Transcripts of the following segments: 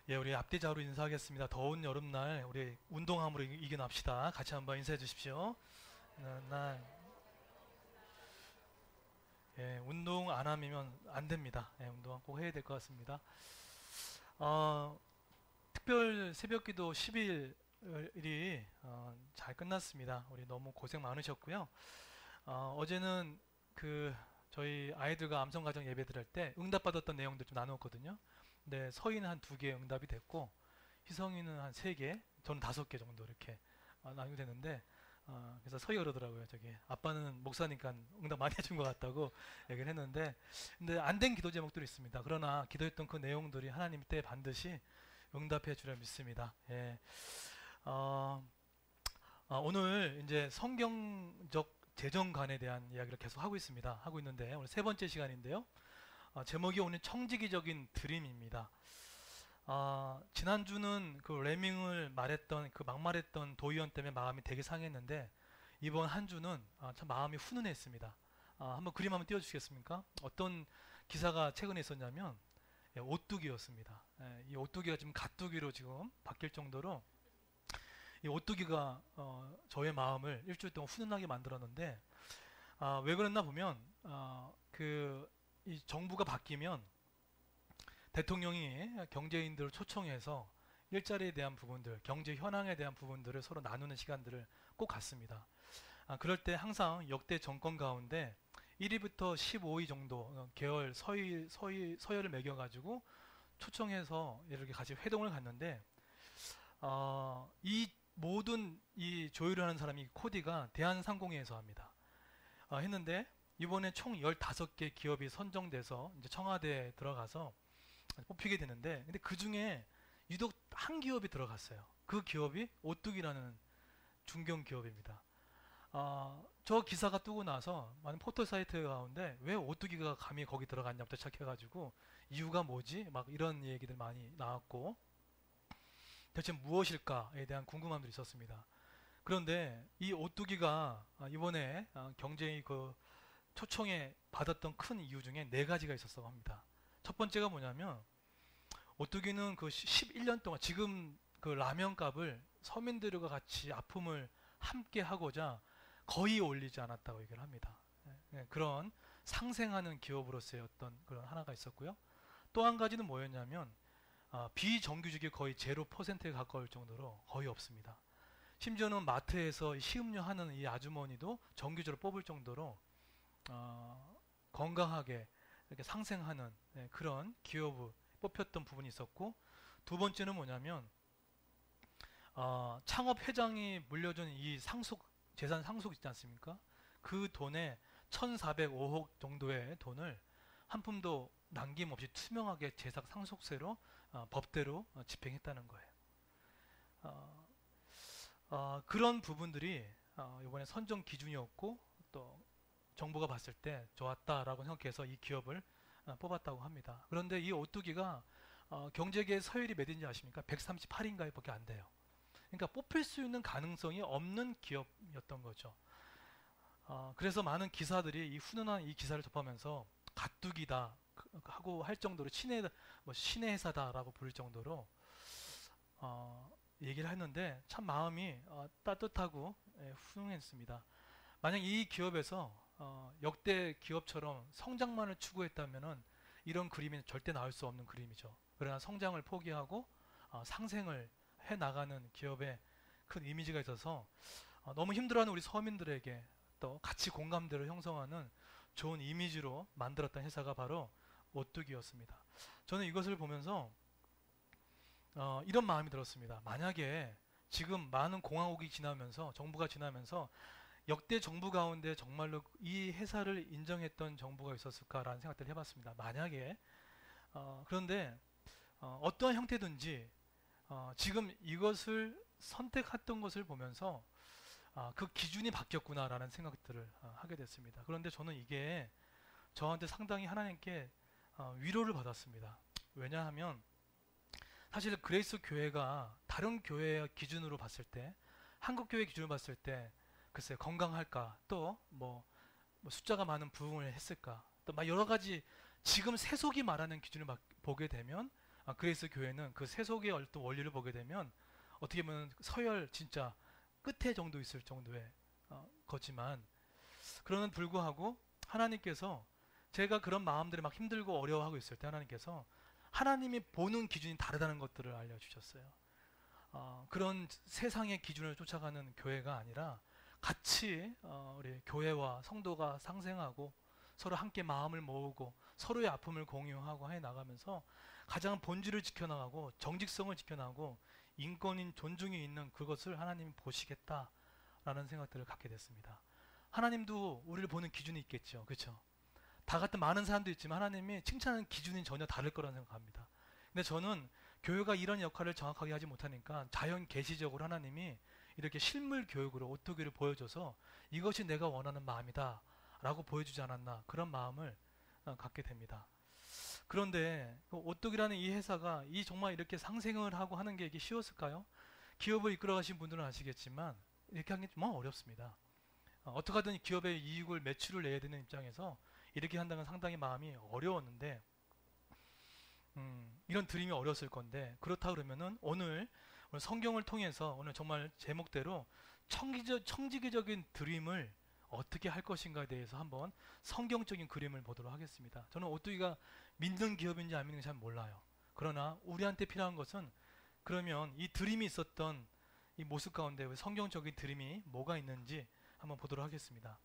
예, 우리 앞뒤자로 인사하겠습니다. 더운 여름날 우리 운동함으로 이겨납시다. 같이 한번 인사해 주십시오. 예, 운동 안 하면 안 됩니다. 예, 운동 꼭 해야 될 것 같습니다. 어, 특별 새벽기도 10일이 잘 끝났습니다. 우리 너무 고생 많으셨고요. 어제는 그 저희 아이들과 암성가정 예배 드릴 때 응답받았던 내용들 좀 나누었거든요. 근데 서희는 한 2개 응답이 됐고 희성이는 한 3개, 저는 5개 정도 이렇게 나누게 됐는데 그래서 서희가 그러더라고요. 저기 아빠는 목사니까 응답 많이 해준 것 같다고 얘기를 했는데 근데 안 된 기도 제목들이 있습니다. 그러나 기도했던 그 내용들이 하나님 때 반드시 응답해 주려 믿습니다. 예. 어, 오늘 이제 성경적 재정관에 대한 이야기를 계속 하고 있습니다. 하고 있는데 오늘 3번째 시간인데요. 제목이 오늘 청지기적인 드림입니다. 지난주는 그 레밍을 말했던 그 막말했던 도의원 때문에 마음이 되게 상했는데 이번 한 주는 참 마음이 훈훈했습니다. 한번 그림 한번 띄워주시겠습니까? 어떤 기사가 최근에 있었냐면 예, 오뚜기였습니다. 예, 이 오뚜기가 지금 가뚜기로 지금 바뀔 정도로 이 오뚜기가 저의 마음을 일주일 동안 훈훈하게 만들었는데 왜 그랬나 보면 이 정부가 바뀌면 대통령이 경제인들을 초청해서 일자리에 대한 부분들, 경제 현황에 대한 부분들을 서로 나누는 시간들을 꼭 갖습니다. 그럴 때 항상 역대 정권 가운데 1위부터 15위 정도 계열 서열을 매겨가지고 초청해서 이렇게 같이 회동을 갔는데 이 모든 이 조율을 하는 사람이 코디가 대한상공회에서 합니다. 했는데 이번에 총 15개 기업이 선정돼서 이제 청와대에 들어가서 뽑히게 되는데 근데 그 중에 유독 한 기업이 들어갔어요. 그 기업이 오뚜기라는 중견 기업입니다. 저 기사가 뜨고 나서 많은 포털 사이트 가운데 왜 오뚜기가 감히 거기 들어갔냐부터 시작해가지고 이유가 뭐지? 막 이런 얘기들 많이 나왔고 대체 무엇일까에 대한 궁금함들이 있었습니다. 그런데 이 오뚜기가 이번에 경제의 그 초청에 받았던 큰 이유 중에 4가지가 있었다고 합니다. 첫 번째가 뭐냐면 오뚜기는 그 11년 동안 지금 그 라면 값을 서민들과 같이 아픔을 함께 하고자 거의 올리지 않았다고 얘기를 합니다. 그런 상생하는 기업으로서의 어떤 그런 하나가 있었고요. 또 한 가지는 뭐였냐면 비정규직이 거의 0%에 가까울 정도로 거의 없습니다. 심지어는 마트에서 시음료 하는 이 아주머니도 정규직으로 뽑을 정도로 건강하게 이렇게 상생하는 그런 기업을 뽑혔던 부분이 있었고 두 번째는 뭐냐면 창업 회장이 물려준 이 재산 상속 있지 않습니까? 그 돈에 1,405억 정도의 돈을 한 푼도 남김없이 투명하게 재산 상속세로 법대로 집행했다는 거예요. 어, 그런 부분들이 이번에 선정 기준이었고 또 정부가 봤을 때 좋았다라고 생각해서 이 기업을 뽑았다고 합니다. 그런데 이 오뚜기가 경제계 서열이 몇인지 아십니까? 138인가에 밖에 안 돼요. 그러니까 뽑힐 수 있는 가능성이 없는 기업이었던 거죠. 그래서 많은 기사들이 이 훈훈한 이 기사를 접하면서 가뚜기다 하고 할 정도로 신의 회사다라고 부를 정도로 얘기를 했는데 참 마음이 따뜻하고 훈훈했습니다. 만약 이 기업에서 역대 기업처럼 성장만을 추구했다면은 이런 그림이 절대 나올 수 없는 그림이죠. 그러나 성장을 포기하고 상생을 해 나가는 기업의 큰 이미지가 있어서 너무 힘들어하는 우리 서민들에게 또 같이 공감대를 형성하는 좋은 이미지로 만들었던 회사가 바로 오뚜기였습니다. 저는 이것을 보면서 이런 마음이 들었습니다. 만약에 지금 많은 공화국이 지나면서 정부가 지나면서 역대 정부 가운데 정말로 이 회사를 인정했던 정부가 있었을까라는 생각들을 해봤습니다. 만약에 그런데 어떠한 형태든지 지금 이것을 선택했던 것을 보면서 그 기준이 바뀌었구나라는 생각들을 하게 됐습니다. 그런데 저는 이게 저한테 상당히 하나님께 위로를 받았습니다. 왜냐하면 사실 그레이스 교회가 다른 교회의 기준으로 봤을 때 한국 교회 기준으로 봤을 때 글쎄 건강할까 또 뭐 숫자가 많은 부흥을 했을까 또 막 여러 가지 지금 세속이 말하는 기준을 보게 되면 그레이스 교회는 그 세속의 어떤 원리를 보게 되면 어떻게 보면 서열 진짜 끝에 정도 있을 정도의 거지만, 그러는 불구하고 하나님께서, 제가 그런 마음들이 막 힘들고 어려워하고 있을 때 하나님께서 하나님이 보는 기준이 다르다는 것들을 알려주셨어요. 그런 세상의 기준을 쫓아가는 교회가 아니라 같이 우리 교회와 성도가 상생하고 서로 함께 마음을 모으고 서로의 아픔을 공유하고 해 나가면서 가장 본질을 지켜나가고 정직성을 지켜나가고 인권인 존중이 있는 그것을 하나님이 보시겠다라는 생각들을 갖게 됐습니다. 하나님도 우리를 보는 기준이 있겠죠. 그렇죠? 다 같은 많은 사람도 있지만 하나님이 칭찬하는 기준이 전혀 다를 거라는 생각합니다. 근데 저는 교회가 이런 역할을 정확하게 하지 못하니까 자연 계시적으로 하나님이 이렇게 실물 교육으로 오토기를 보여줘서 이것이 내가 원하는 마음이다 라고 보여주지 않았나, 그런 마음을 갖게 됩니다. 그런데 오토기라는 이 회사가 정말 이렇게 상생을 하고 하는 게 이게 쉬웠을까요? 기업을 이끌어 가신 분들은 아시겠지만 이렇게 하는 게 정말 어렵습니다. 어떻게 하든 기업의 이익을, 매출을 내야 되는 입장에서 이렇게 한다는 상당히 마음이 어려웠는데, 이런 드림이 어려웠을 건데, 그렇다 그러면은 오늘 성경을 통해서 오늘 정말 제목대로 청지기적인 드림을 어떻게 할 것인가에 대해서 한번 성경적인 그림을 보도록 하겠습니다. 저는 오뚜기가 믿는 기업인지 안 믿는지 잘 몰라요. 그러나 우리한테 필요한 것은, 그러면 이 드림이 있었던 이 모습 가운데 성경적인 드림이 뭐가 있는지 한번 보도록 하겠습니다.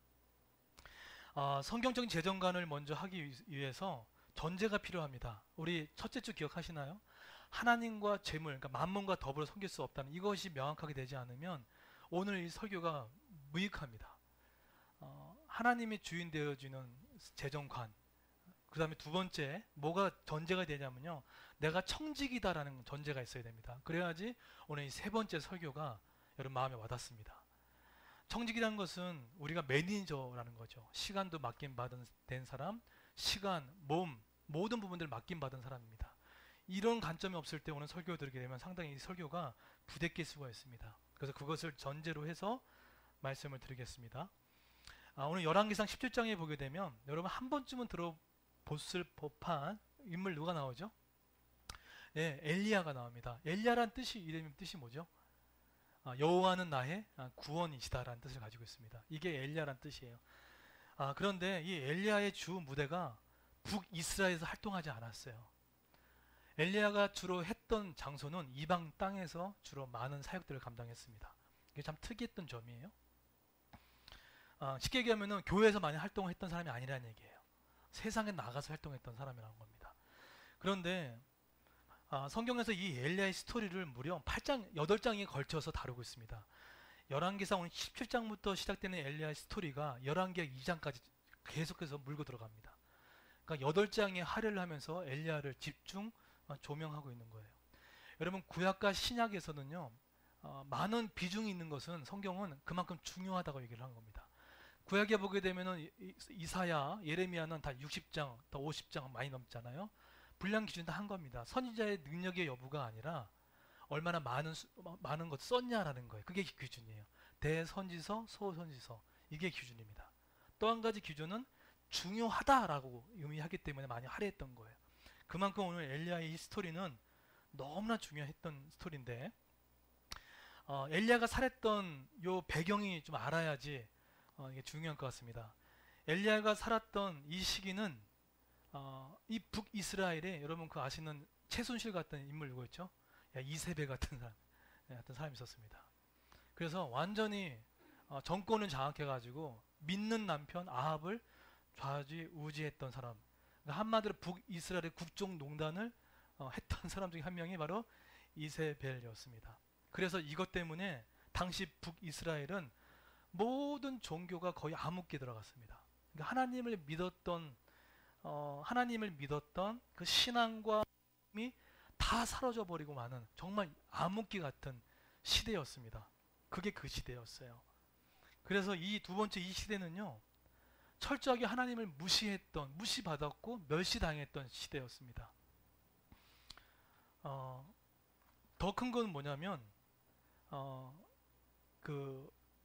성경적인 재정관을 먼저 하기 위해서 전제가 필요합니다. 우리 첫째 주 기억하시나요? 하나님과 재물, 그러니까 만몬과 더불어 섬길 수 없다는 이것이 명확하게 되지 않으면 오늘 이 설교가 무익합니다. 하나님이 주인 되어주는 재정관, 그 다음에 두 번째 뭐가 전제가 되냐면요, 내가 청직이다라는 전제가 있어야 됩니다. 그래야지 오늘 이 세 번째 설교가 여러분 마음에 와닿습니다. 청직이라는 것은 우리가 매니저라는 거죠. 시간도 맡김받은 된 사람, 시간, 몸, 모든 부분들을 맡김받은 사람입니다. 이런 관점이 없을 때 오늘 설교 들으게 되면 상당히 이 설교가 부대낄 수가 있습니다. 그래서 그것을 전제로 해서 말씀을 드리겠습니다. 오늘 열왕기상 17장에 보게 되면 여러분 한 번쯤은 들어보실 법한 인물 누가 나오죠? 예, 엘리야가 나옵니다. 엘리야란 이름 뜻이 뭐죠? 여호와는 나의 구원이시다라는 뜻을 가지고 있습니다. 이게 엘리야란 뜻이에요. 그런데 이 엘리야의 주 무대가 북이스라엘에서 활동하지 않았어요. 엘리야가 주로 했던 장소는 이방 땅에서 주로 많은 사역들을 감당했습니다. 이게 참 특이했던 점이에요. 쉽게 얘기하면 교회에서 많이 활동을 했던 사람이 아니라는 얘기예요. 세상에 나가서 활동했던 사람이라는 겁니다. 그런데 성경에서 이 엘리야의 스토리를 무려 8장에 걸쳐서 다루고 있습니다. 열왕기상 오늘 17장부터 시작되는 엘리야의 스토리가 열왕기하 2장까지 계속해서 물고 들어갑니다. 그러니까 8장의 할애를 하면서 엘리야를 집중 조명하고 있는 거예요. 여러분 구약과 신약에서는요, 많은 비중이 있는 것은 성경은 그만큼 중요하다고 얘기를 하는 겁니다. 구약에 보게 되면은 이사야, 예레미야는 다 60장, 다 50장 많이 넘잖아요. 분량 기준 다 한 겁니다. 선지자의 능력의 여부가 아니라 얼마나 많은 것 썼냐라는 거예요. 그게 기준이에요. 대선지서, 소선지서, 이게 기준입니다. 또 한 가지 기준은 중요하다라고 의미하기 때문에 많이 할애했던 거예요. 그만큼 오늘 엘리야의 이 스토리는 너무나 중요했던 스토리인데, 엘리야가 살았던 요 배경이 좀 알아야지 이게 중요한 것 같습니다. 엘리야가 살았던 이 시기는 이 북이스라엘에 여러분 그 아시는 최순실 같은 인물 누구 있죠? 이세벨 같은 사람이 있었습니다. 그래서 완전히 정권을 장악해가지고 믿는 남편 아합을 좌지우지했던 사람, 그러니까 한마디로 북이스라엘의 국정농단을 했던 사람 중에 한 명이 바로 이세벨이었습니다. 그래서 이것 때문에 당시 북이스라엘은 모든 종교가 거의 암흑기에 들어갔습니다. 그러니까 하나님을 믿었던 그 신앙과 힘이 다 사라져 버리고 마는 정말 암흑기 같은 시대였습니다. 그게 그 시대였어요. 그래서 이 두 번째 이 시대는요, 철저하게 하나님을 무시받았고 멸시당했던 시대였습니다. 더 큰 건 뭐냐면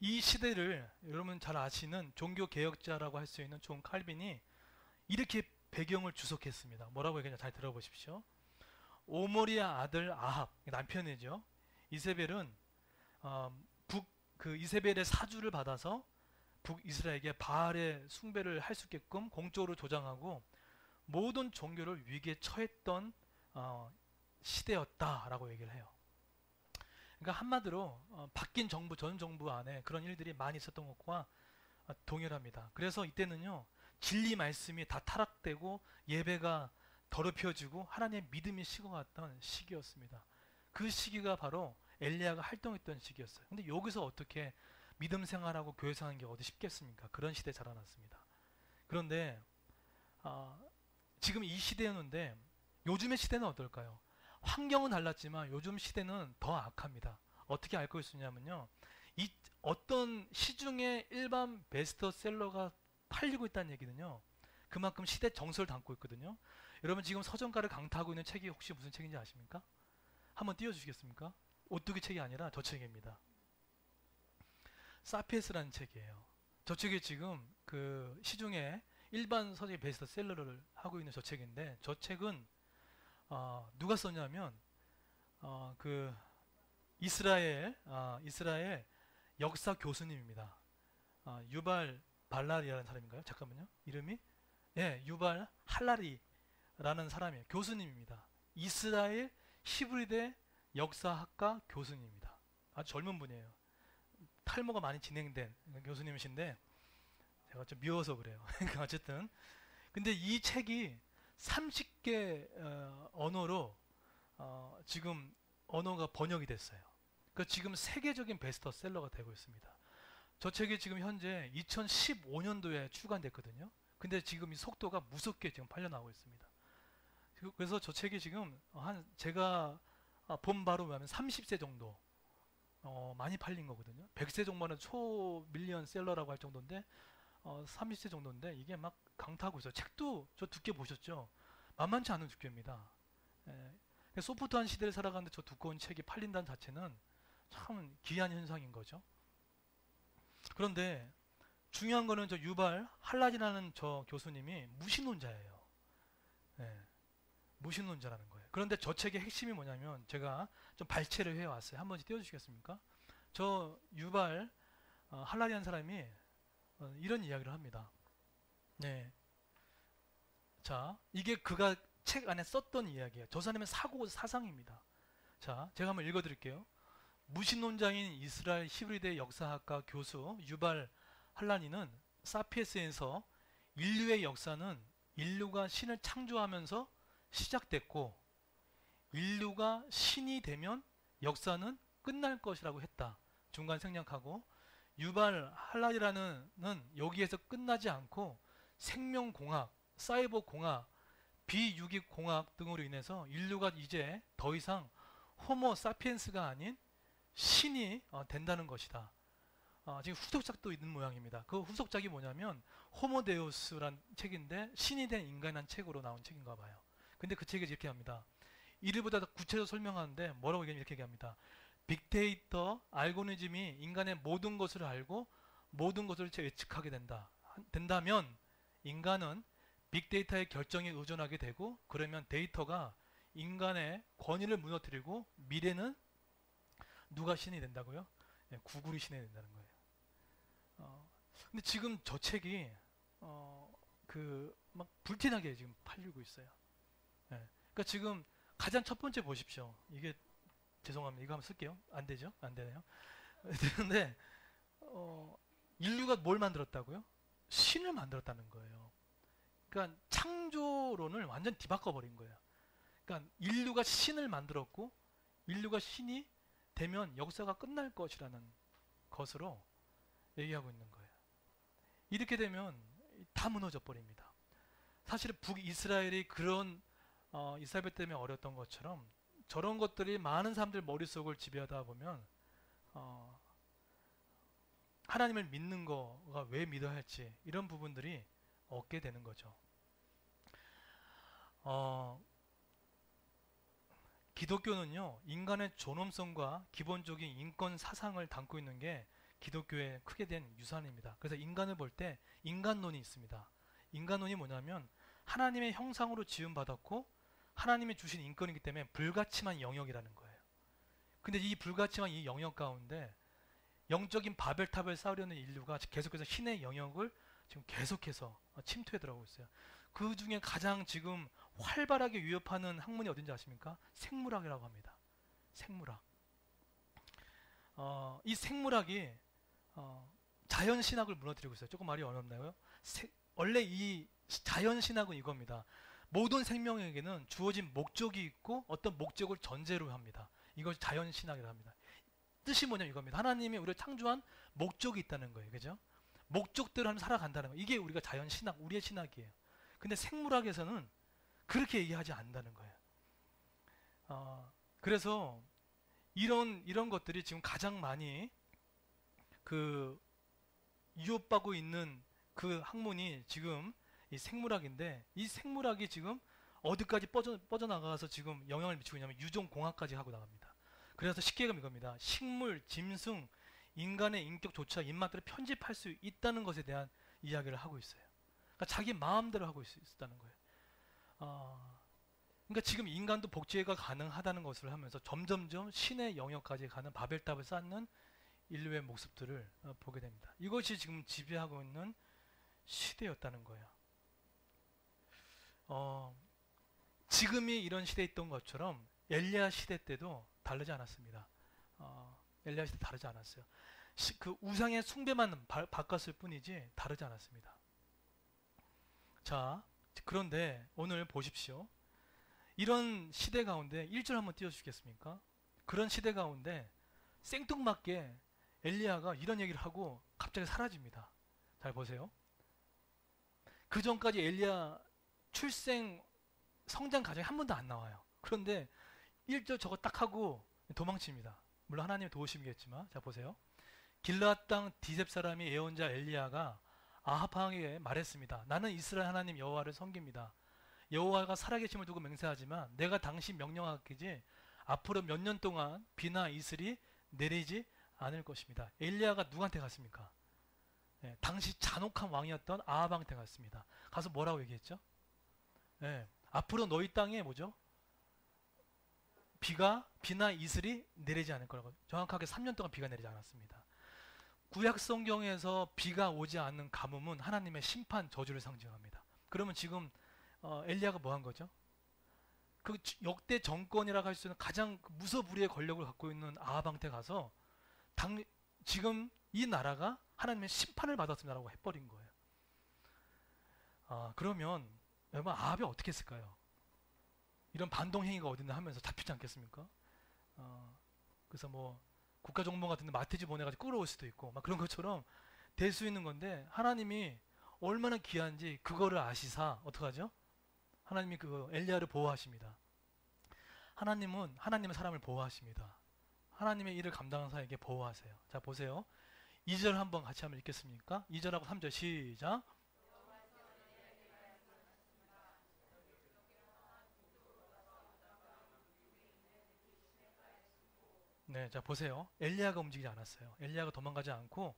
이 시대를 여러분 잘 아시는 종교 개혁자라고 할 수 있는 존 칼빈이 이렇게 배경을 주석했습니다. 뭐라고 얘기하냐 잘 들어보십시오. 오므리의 아들 아합 남편이죠. 이세벨은 그 이세벨의 사주를 받아서 북이스라엘에게 바알의 숭배를 할 수 있게끔 공적으로 조장하고 모든 종교를 위기에 처했던 시대였다라고 얘기를 해요. 그러니까 한마디로 바뀐 정부, 전 정부 안에 그런 일들이 많이 있었던 것과 동일합니다. 그래서 이때는요, 진리 말씀이 다 타락되고 예배가 더럽혀지고 하나님의 믿음이 식어갔던 시기였습니다. 그 시기가 바로 엘리야가 활동했던 시기였어요. 근데 여기서 어떻게 믿음 생활하고 교회 생활하는 게 어디 쉽겠습니까? 그런 시대에 자라났습니다. 그런데 지금 이 시대였는데 요즘의 시대는 어떨까요? 환경은 달랐지만 요즘 시대는 더 악합니다. 어떻게 알 수 있냐면요, 어떤 시중에 일반 베스트셀러가 팔리고 있다는 얘기는요, 그만큼 시대 정서를 담고 있거든요. 여러분 지금 서점가를 강타하고 있는 책이 혹시 무슨 책인지 아십니까? 한번 띄워주시겠습니까? 오뚜기 책이 아니라 저 책입니다. 사피엔스라는 책이에요. 저 책이 지금 그 시중에 일반 서적의 베스트셀러를 하고 있는 저 책인데, 저 책은 누가 썼냐면 그 이스라엘 역사 교수님입니다. 유발 발라리라는 사람인가요? 잠깐만요. 이름이 유발 할라리라는 사람이에요. 교수님입니다. 이스라엘 히브리대 역사학과 교수님입니다. 아주 젊은 분이에요. 탈모가 많이 진행된 교수님이신데 제가 좀 미워서 그래요. 어쨌든 근데 이 책이 30개 언어로 지금 언어가 번역이 됐어요. 그 지금 세계적인 베스트셀러가 되고 있습니다. 저 책이 지금 현재 2015년도에 출간됐거든요. 근데 지금 이 속도가 무섭게 지금 팔려나오고 있습니다. 그래서 저 책이 지금 제가 본 바로 보면 30세 정도 많이 팔린 거거든요. 100세 정도는 초 밀리언 셀러라고 할 정도인데 30세 정도인데 이게 막 강타하고 있어요. 책도 저 두께 보셨죠? 만만치 않은 두께입니다. 소프트한 시대를 살아가는데 저 두꺼운 책이 팔린다는 자체는 참 기이한 현상인 거죠. 그런데 중요한 거는 저 유발 할라디라는 저 교수님이 무신론자예요. 무신론자라는 거예요. 그런데 저 책의 핵심이 뭐냐면 제가 좀 발췌를 해왔어요. 한 번씩 띄워주시겠습니까? 저 유발 할라디라는 사람이 이런 이야기를 합니다. 자, 이게 그가 책 안에 썼던 이야기예요. 저 사람의 사상입니다. 자, 제가 한번 읽어드릴게요. 무신론자인 이스라엘 히브리대 역사학과 교수 유발 할라니는 사피엔스에서 인류의 역사는 인류가 신을 창조하면서 시작됐고 인류가 신이 되면 역사는 끝날 것이라고 했다. 중간 생략하고 유발 할라디라는 여기에서 끝나지 않고 생명공학, 사이버공학, 비유기공학 등으로 인해서 인류가 이제 더 이상 호모 사피엔스가 아닌 신이 된다는 것이다. 지금 후속작도 있는 모양입니다. 그 후속작이 뭐냐면 호모데우스란 책인데 신이 된 인간이란 책으로 나온 책인가 봐요. 근데 그 책이 이렇게 합니다. 이를보다 더 구체적으로 설명하는데 뭐라고 이렇게 얘기합니다. 빅데이터, 알고리즘이 인간의 모든 것을 알고 모든 것을 예측하게 된다면 인간은 빅데이터의 결정에 의존하게 되고 그러면 데이터가 인간의 권위를 무너뜨리고 미래는 누가 신이 된다고요? 구글이 신이 된다는 거예요. 근데 지금 저 책이 막 불티나게 지금 팔리고 있어요. 그러니까 지금 가장 첫 번째 보십시오. 이게 죄송합니다. 이거 한번 쓸게요. 안 되죠? 안 되네요. 근데 인류가 뭘 만들었다고요? 신을 만들었다는 거예요. 그러니까 창조론을 완전 뒤바꿔 버린 거예요. 그러니까 인류가 신을 만들었고 인류가 신이 되면 역사가 끝날 것이라는 것으로 얘기하고 있는 거예요. 이렇게 되면 다 무너져 버립니다. 사실 북이스라엘이 그런 이스라엘 때문에 어려웠던 것처럼 저런 것들이 많은 사람들 머릿속을 지배하다 보면 하나님을 믿는 거가 왜 믿어야 할지 이런 부분들이 얻게 되는 거죠. 기독교는요, 인간의 존엄성과 기본적인 인권 사상을 담고 있는 게 기독교의 크게 된 유산입니다. 그래서 인간을 볼 때 인간론이 있습니다. 인간론이 뭐냐면 하나님의 형상으로 지음받았고 하나님이 주신 인권이기 때문에 불가침한 영역이라는 거예요. 근데 이 불가침한 이 영역 가운데 영적인 바벨탑을 쌓으려는 인류가 계속해서 신의 영역을 지금 계속해서 침투해 들어가고 있어요. 그 중에 가장 지금 활발하게 위협하는 학문이 어딘지 아십니까? 생물학이라고 합니다. 생물학. 이 생물학이 자연신학을 무너뜨리고 있어요. 조금 말이 어렵나요? 원래 이 자연신학은 이겁니다. 모든 생명에게는 주어진 목적이 있고 어떤 목적을 전제로 합니다. 이것이 자연신학이라고 합니다. 뜻이 뭐냐면 이겁니다. 하나님이 우리를 창조한 목적이 있다는 거예요. 그죠? 목적대로 하면 살아간다는 거예요. 이게 우리가 자연신학, 우리의 신학이에요. 근데 생물학에서는 그렇게 얘기하지 않는다는 거예요. 그래서 이런 것들이 지금 가장 많이 그 위협받고 있는 그 학문이 지금 이 생물학인데, 이 생물학이 지금 어디까지 뻗어나가서 지금 영향을 미치고 있냐면 유전공학까지 하고 나갑니다. 그래서 쉽게 얘기하면 이겁니다. 식물, 짐승, 인간의 인격조차 입맛대로 편집할 수 있다는 것에 대한 이야기를 하고 있어요. 그러니까 자기 마음대로 하고 있다는 거예요. 그러니까 지금 인간도 복제가 가능하다는 것을 하면서 점점점 신의 영역까지 가는 바벨탑을 쌓는 인류의 모습들을 보게 됩니다. 이것이 지금 지배하고 있는 시대였다는 거예요. 지금이 이런 시대에 있던 것처럼 엘리야 시대 때도 다르지 않았습니다. 엘리야 시대 다르지 않았어요. 그 우상의 숭배만 바꿨을 뿐이지 다르지 않았습니다. 자, 그런데 오늘 보십시오. 이런 시대 가운데 1절 한번 띄워주시겠습니까? 그런 시대 가운데 생뚱맞게 엘리야가 이런 얘기를 하고 갑자기 사라집니다. 잘 보세요. 그 전까지 엘리야 출생 성장 과정이 한 번도 안 나와요. 그런데 1절 저거 딱 하고 도망칩니다. 물론 하나님의 도우심이겠지만, 자 보세요. 길르앗 땅 디셉 사람이 예언자 엘리야가 아합 왕에게 말했습니다. 나는 이스라엘 하나님 여호와를 섬깁니다. 여호와가 살아계심을 두고 맹세하지만 내가 당신 명령하기지 앞으로 몇 년 동안 비나 이슬이 내리지 않을 것입니다. 엘리야가 누구한테 갔습니까? 당시 잔혹한 왕이었던 아합 왕한테 갔습니다. 가서 뭐라고 얘기했죠? 앞으로 너희 땅에 뭐죠? 비나 이슬이 내리지 않을 거라고. 정확하게 3년 동안 비가 내리지 않았습니다. 구약 성경에서 비가 오지 않는 가뭄은 하나님의 심판 저주를 상징합니다. 그러면 지금 엘리야가 뭐 한 거죠? 그 역대 정권이라고 할 수 있는 가장 무소불위의 권력을 갖고 있는 아합한테 가서 지금 이 나라가 하나님의 심판을 받았습니다라고 해버린 거예요. 그러면 여러분 아합이 어떻게 했을까요? 이런 반동행위가 어딨나 하면서 잡히지 않겠습니까? 그래서 뭐 국가정보 같은 데 마티즈 보내가지고 끌어올 수도 있고 막 그런 것처럼 될 수 있는 건데, 하나님이 얼마나 귀한지 그거를 아시사 어떡하죠? 하나님이 그 엘리야를 보호하십니다. 하나님은 하나님의 사람을 보호하십니다. 하나님의 일을 감당하는 사에게 보호하세요. 자 보세요. 2절 한번 같이 한번 읽겠습니까? 2절하고 3절 시작. 네, 자 보세요. 엘리야가 움직이지 않았어요. 엘리야가 도망가지 않고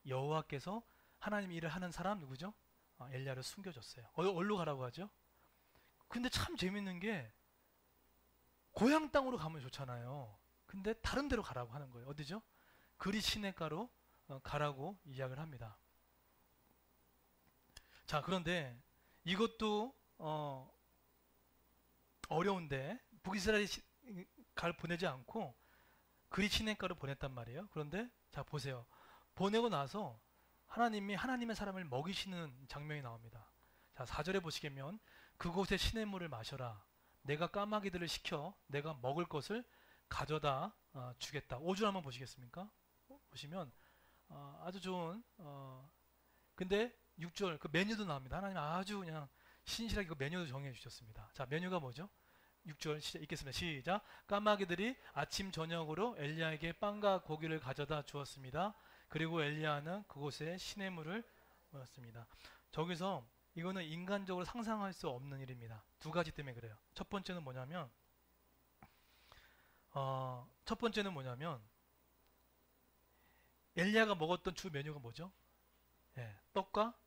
여호와께서 하나님 일을 하는 사람 누구죠? 엘리야를 숨겨줬어요. 어디로 가라고 하죠? 근데 참 재밌는 게 고향 땅으로 가면 좋잖아요. 근데 다른 데로 가라고 하는 거예요. 어디죠? 그리 시내가로 가라고 이야기를 합니다. 자 그런데 이것도 어려운데 북이스라엘이 보내지 않고 그리 시내가로 보냈단 말이에요. 그런데 자 보세요. 보내고 나서 하나님이 하나님의 사람을 먹이시는 장면이 나옵니다. 자 4절에 보시면 그곳에 시냇물을 마셔라. 내가 까마귀들을 시켜 내가 먹을 것을 가져다 주겠다. 5절 한번 보시겠습니까? 보시면 아주 좋은 근데 6절 그 메뉴도 나옵니다. 하나님 아주 그냥 신실하게 그 메뉴도 정해 주셨습니다. 자 메뉴가 뭐죠? 6절 읽겠습니다. 시작. 까마귀들이 아침 저녁으로 엘리야에게 빵과 고기를 가져다 주었습니다. 그리고 엘리야는 그곳에 시냇물을 먹었습니다. 저기서 이거는 인간적으로 상상할 수 없는 일입니다. 두 가지 때문에 그래요. 첫 번째는 뭐냐면 엘리야가 먹었던 주 메뉴가 뭐죠? 떡과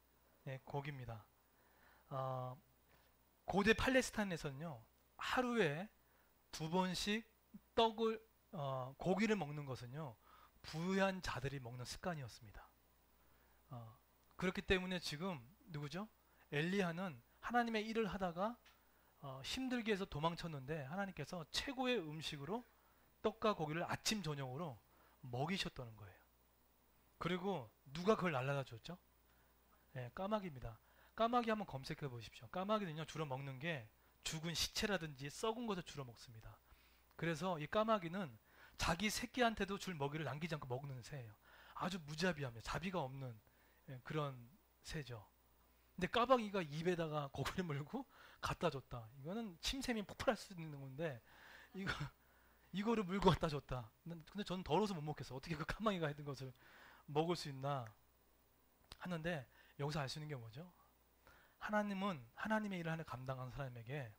고기입니다. 고대 팔레스타인에서는요 하루에 2번씩 떡을 고기를 먹는 것은요 부유한 자들이 먹는 습관이었습니다. 그렇기 때문에 지금 누구죠? 엘리야는 하나님의 일을 하다가 힘들게 해서 도망쳤는데 하나님께서 최고의 음식으로 떡과 고기를 아침 저녁으로 먹이셨다는 거예요. 그리고 누가 그걸 날라다 줬죠? 네, 까마귀입니다. 까마귀 한번 검색해 보십시오. 까마귀는요 주로 먹는 게 죽은 시체라든지 썩은 것을 주로 먹습니다. 그래서 이 까마귀는 자기 새끼한테도 줄 먹이를 남기지 않고 먹는 새예요. 아주 무자비합니다. 자비가 없는 그런 새죠. 근데 까마귀가 입에다가 고기를 물고 갖다 줬다. 이거는 침샘이 폭발할 수 있는 건데 이거를 물고 갖다 줬다. 근데 저는 더러워서 못 먹겠어. 어떻게 그 까마귀가 했던 것을 먹을 수 있나 하는데 여기서 알 수 있는 게 뭐죠? 하나님은 하나님의 일을 하는 감당하는 사람에게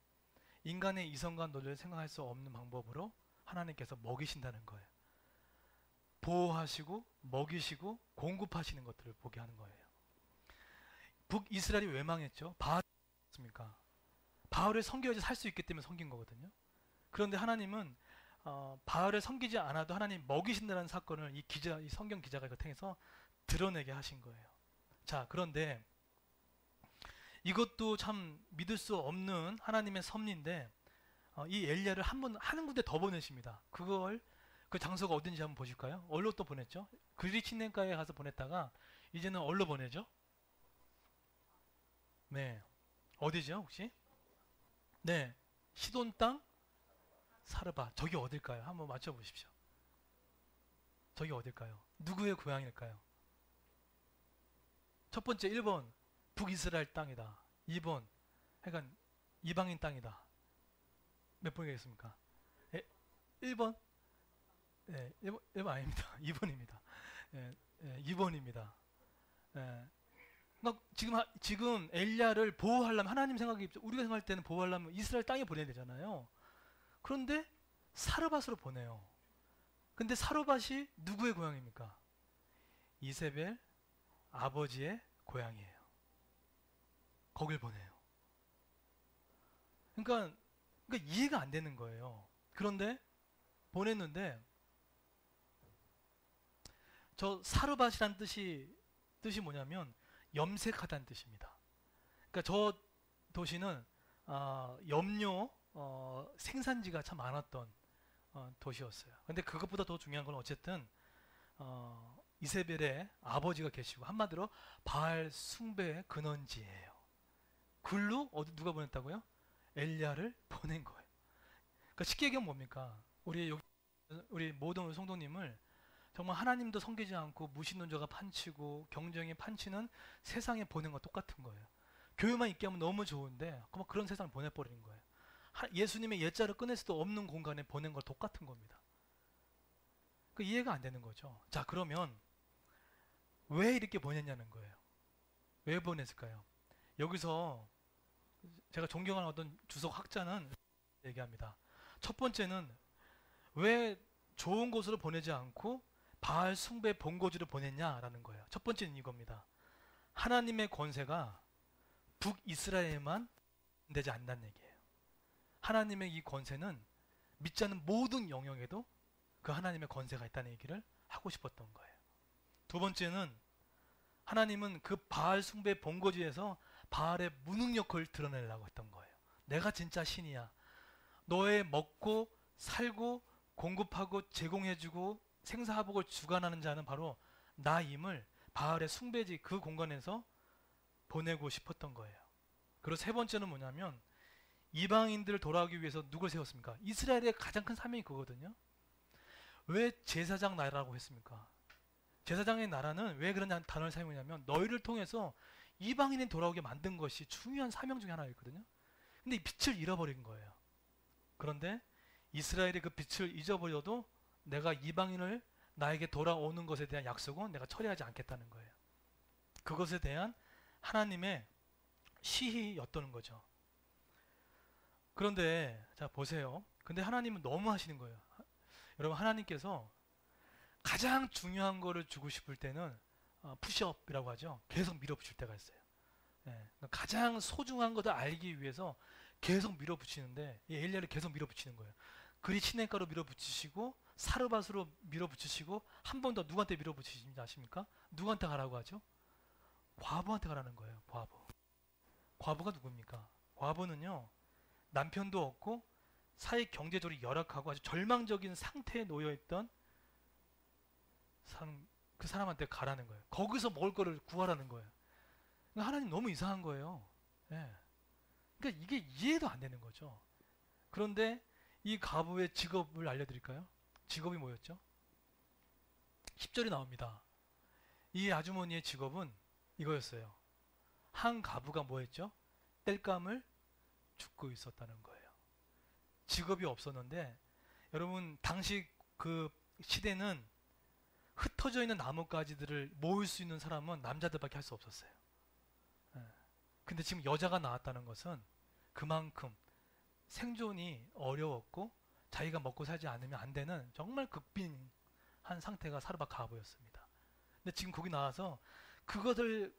인간의 이성과 논리를 생각할 수 없는 방법으로 하나님께서 먹이신다는 거예요. 보호하시고 먹이시고 공급하시는 것들을 보게 하는 거예요. 북이스라엘이 왜 망했죠? 바알이었습니까? 바알을 섬겨야지 살 수 있기 때문에 섬긴 거거든요. 그런데 하나님은 바알을 섬기지 않아도 하나님 먹이신다는 사건을 이 성경 기자가 이걸 통해서 드러내게 하신 거예요. 자, 그런데 이것도 참 믿을 수 없는 하나님의 섭리인데 이 엘리야를 한 군데 더 보내십니다. 그 장소가 어딘지 한번 보실까요? 어디로 또 보냈죠? 그리친넨가에 가서 보냈다가 이제는 어디로 보내죠? 네, 어디죠 혹시? 네, 시돈 땅 사르바. 저기 어딜까요? 한번 맞춰보십시오. 저기 어딜까요? 누구의 고향일까요? 첫 번째 1번 북이스라엘 땅이다. 2번 약간 이방인 땅이다. 몇 번이겠습니까? 1번? 네, 1번 아닙니다. 2번입니다. 2번입니다. 그러니까 지금 엘리야를 보호하려면 하나님 생각이 우리가 생각할 때는 보호하려면 이스라엘 땅에 보내야 되잖아요. 그런데 사르밧으로 보내요. 근데 사르밧이 누구의 고향입니까? 이세벨 아버지의 고향이에요. 거길 보내요. 그러니까 이해가 안 되는 거예요. 그런데 보냈는데 저 사르밧이란 뜻이 뭐냐면 염색하다는 뜻입니다. 그러니까 저 도시는 염료 생산지가 참 많았던 도시였어요. 근데 그것보다 더 중요한 건 어쨌든 이세벨의 아버지가 계시고 한마디로 바알 숭배의 근원지예요. 글로 누가 보냈다고요? 엘리야를 보낸 거예요. 그러니까 쉽게 얘기하면 뭡니까? 우리 모든 성도님을 정말 하나님도 섬기지 않고 무신론자가 판치고 경쟁이 판치는 세상에 보낸 거 똑같은 거예요. 교회만 있게 하면 너무 좋은데 그런 세상을 보내버리는 거예요. 예수님의 옛자를 끊을 수도 없는 공간에 보낸 걸 똑같은 겁니다. 그 이해가 안 되는 거죠. 자, 그러면 왜 이렇게 보냈냐는 거예요. 왜 보냈을까요? 여기서 제가 존경하는 어떤 주석 학자는 얘기합니다. 첫 번째는 왜 좋은 곳으로 보내지 않고 바알 숭배 본거지로 보냈냐라는 거예요. 첫 번째는 이겁니다. 하나님의 권세가 북이스라엘에만 되지 않는다는 얘기예요. 하나님의 이 권세는 믿지 않는 모든 영역에도 그 하나님의 권세가 있다는 얘기를 하고 싶었던 거예요. 두 번째는 하나님은 그 바알 숭배 본거지에서 바알의 무능력을 드러내려고 했던 거예요. 내가 진짜 신이야. 너의 먹고 살고 공급하고 제공해주고 생사화복을 주관하는 자는 바로 나임을 바알의 숭배지 그 공간에서 보내고 싶었던 거예요. 그리고 세 번째는 뭐냐면 이방인들을 돌아오기 위해서 누굴 세웠습니까? 이스라엘의 가장 큰 사명이 그거거든요. 왜 제사장 나라라고 했습니까? 제사장의 나라는 왜 그런 단어를 사용했냐면 너희를 통해서 이방인이 돌아오게 만든 것이 중요한 사명 중에 하나였거든요. 근데 이 빛을 잃어버린 거예요. 그런데 이스라엘이 그 빛을 잊어버려도 내가 이방인을 나에게 돌아오는 것에 대한 약속은 내가 처리하지 않겠다는 거예요. 그것에 대한 하나님의 시희였던 거죠. 그런데 자 보세요. 근데 하나님은 너무 하시는 거예요. 여러분 하나님께서 가장 중요한 거를 주고 싶을 때는 푸시업이라고 하죠. 계속 밀어붙일 때가 있어요. 가장 소중한 것을 알기 위해서 계속 밀어붙이는데 이 엘리야를 계속 밀어붙이는 거예요. 그리 시냇가로 밀어붙이시고 사르밧으로 밀어붙이시고 한 번 더 누구한테 밀어붙이신지 아십니까? 누구한테 가라고 하죠? 과부한테 가라는 거예요. 과부. 과부가 누굽니까? 과부는요, 남편도 없고 사회 경제적으로 열악하고 아주 절망적인 상태에 놓여있던 그 사람한테 가라는 거예요. 거기서 먹을 거를 구하라는 거예요. 그러니까 하나님 너무 이상한 거예요. 예. 그러니까 이게 이해도 안 되는 거죠. 그런데 이 과부의 직업을 알려드릴까요? 직업이 뭐였죠? 10절이 나옵니다. 이 아주머니의 직업은 이거였어요. 한 과부가 뭐했죠? 땔감을 줍고 있었다는 거예요. 직업이 없었는데, 여러분 당시 그 시대는 흩어져 있는 나뭇가지들을 모을 수 있는 사람은 남자들밖에 할 수 없었어요. 근데 지금 여자가 나왔다는 것은 그만큼 생존이 어려웠고 자기가 먹고 살지 않으면 안 되는 정말 극빈한 상태가 사르밧 과부였습니다. 근데 지금 거기 나와서 그것을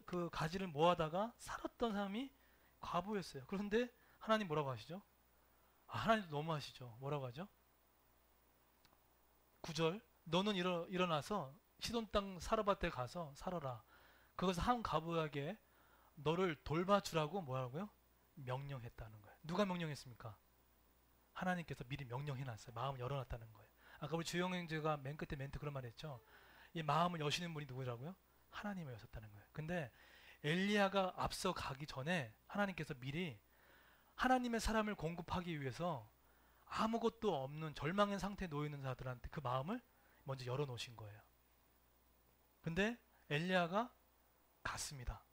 그 가지를 모아다가 살았던 사람이 과부였어요. 그런데 하나님 뭐라고 하시죠? 하나님도 너무 하시죠. 뭐라고 하죠? 9절, 너는 일어나서 시돈 땅 사르밧에 가서 살아라. 그것을 한 과부에게 너를 돌봐주라고 뭐라고요? 명령했다는 거예요. 누가 명령했습니까? 하나님께서 미리 명령해놨어요. 마음을 열어놨다는 거예요. 아까 우리 주영행제가 맨 끝에 멘트 그런 말 했죠. 이 마음을 여시는 분이 누구라고요? 하나님을 여셨다는 거예요. 근데 엘리야가 앞서 가기 전에 하나님께서 미리 하나님의 사람을 공급하기 위해서 아무것도 없는 절망의 상태에 놓여있는 자들한테 그 마음을 먼저 열어놓으신 거예요. 근데 엘리야가 갔습니다.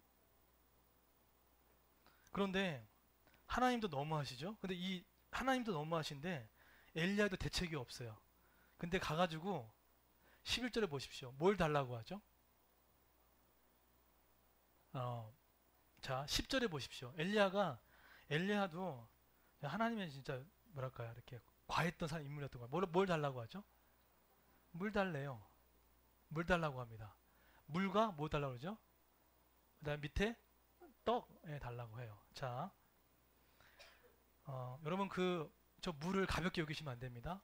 그런데 하나님도 너무하시죠? 근데 이 하나님도 너무하신데 엘리야도 대책이 없어요. 근데 가가지고 11절에 보십시오. 뭘 달라고 하죠? 자, 10절에 보십시오. 엘리야도 하나님의 진짜 뭐랄까요, 이렇게 과했던 사람 인물이었던 거예요. 뭘 달라고 하죠? 물 달래요. 물 달라고 합니다. 물과 뭐 달라고 그러죠? 그 다음 밑에 떡 달라고 해요. 자, 여러분 저 물을 가볍게 여기시면 안 됩니다.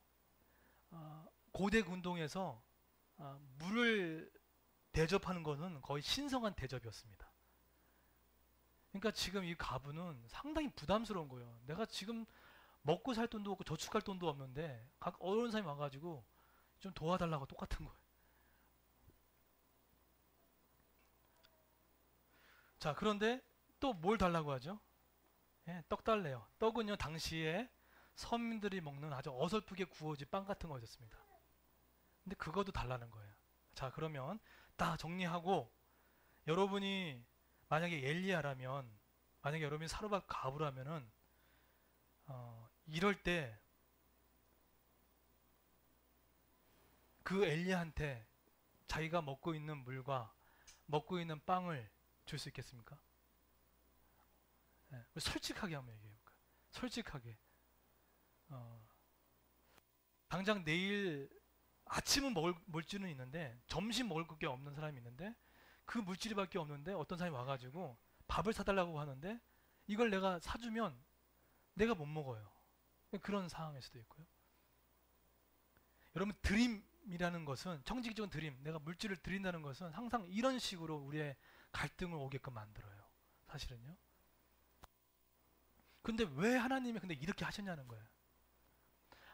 고대 군동에서 물을 대접하는 것은 거의 신성한 대접이었습니다. 그러니까 지금 이 과부는 상당히 부담스러운 거예요. 내가 지금 먹고 살 돈도 없고 저축할 돈도 없는데 각 어려운 사람이 와가지고 좀 도와달라고 똑같은 거예요. 자, 그런데 또 뭘 달라고 하죠? 떡 달래요. 떡은요, 당시에 서민들이 먹는 아주 어설프게 구워진 빵 같은 거였습니다. 근데 그것도 달라는 거예요. 자, 그러면 다 정리하고 여러분이 만약에 엘리야라면, 만약에 여러분이 사르밧 과부라면은 이럴 때 그 엘리야한테 자기가 먹고 있는 물과 먹고 있는 빵을 줄 수 있겠습니까? 솔직하게 한번 얘기해볼까요? 솔직하게. 당장 내일 아침은 먹을 물질은 있는데 점심 먹을 게 없는 사람이 있는데 그 물질이밖에 없는데 어떤 사람이 와가지고 밥을 사달라고 하는데 이걸 내가 사주면 내가 못 먹어요. 그런 상황일 수도 있고요. 여러분, 드림이라는 것은, 청지기적인 드림, 내가 물질을 드린다는 것은 항상 이런 식으로 우리의 갈등을 오게끔 만들어요. 사실은요. 근데 왜 하나님이 근데 이렇게 하셨냐는 거예요.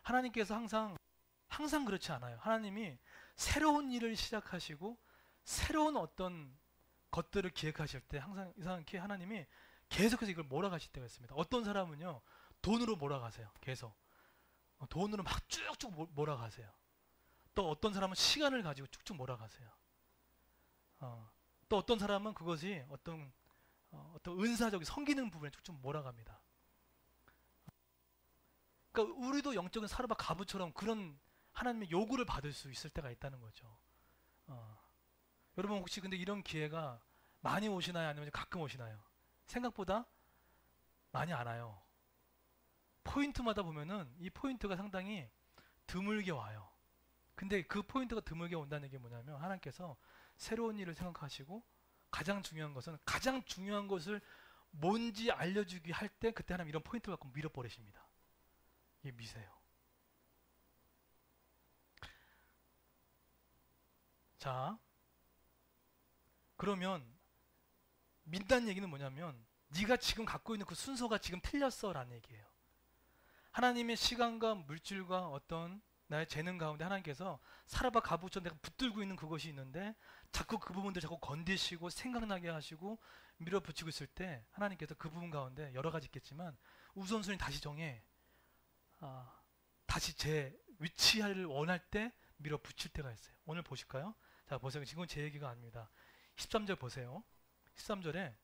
하나님께서 항상 그렇지 않아요. 하나님이 새로운 일을 시작하시고 새로운 어떤 것들을 기획하실 때 항상 이상하게 하나님이 계속해서 이걸 몰아가실 때가 있습니다. 어떤 사람은요, 돈으로 몰아가세요. 계속 돈으로 막 쭉쭉 몰아가세요. 또 어떤 사람은 시간을 가지고 쭉쭉 몰아가세요. 또 어떤 사람은 그것이 어떤 은사적인 섬기는 부분에 쭉쭉 몰아갑니다. 그러니까 우리도 영적인 사르밧 과부처럼 그런 하나님의 요구를 받을 수 있을 때가 있다는 거죠. 여러분 혹시 근데 이런 기회가 많이 오시나요? 아니면 가끔 오시나요? 생각보다 많이 안 와요. 포인트마다 보면은 이 포인트가 상당히 드물게 와요. 근데 그 포인트가 드물게 온다는 게 뭐냐면 하나님께서 새로운 일을 생각하시고 가장 중요한 것은 가장 중요한 것을 뭔지 알려주기 할 때 그때 하나님 이런 포인트를 갖고 밀어버리십니다. 이게 미세요. 자, 그러면 민다는 얘기는 뭐냐면 네가 지금 갖고 있는 그 순서가 지금 틀렸어 라는 얘기예요. 하나님의 시간과 물질과 어떤 나의 재능 가운데 하나님께서 사라바 가부처 내가 붙들고 있는 그것이 있는데 자꾸 그 부분들 자꾸 건드시고 생각나게 하시고 밀어붙이고 있을 때 하나님께서 그 부분 가운데 여러 가지 있겠지만 우선순위 다시 정해 다시 제 위치를 원할 때 밀어붙일 때가 있어요. 오늘 보실까요? 자, 보세요. 지금은 제 얘기가 아닙니다. 13절 보세요. 13절에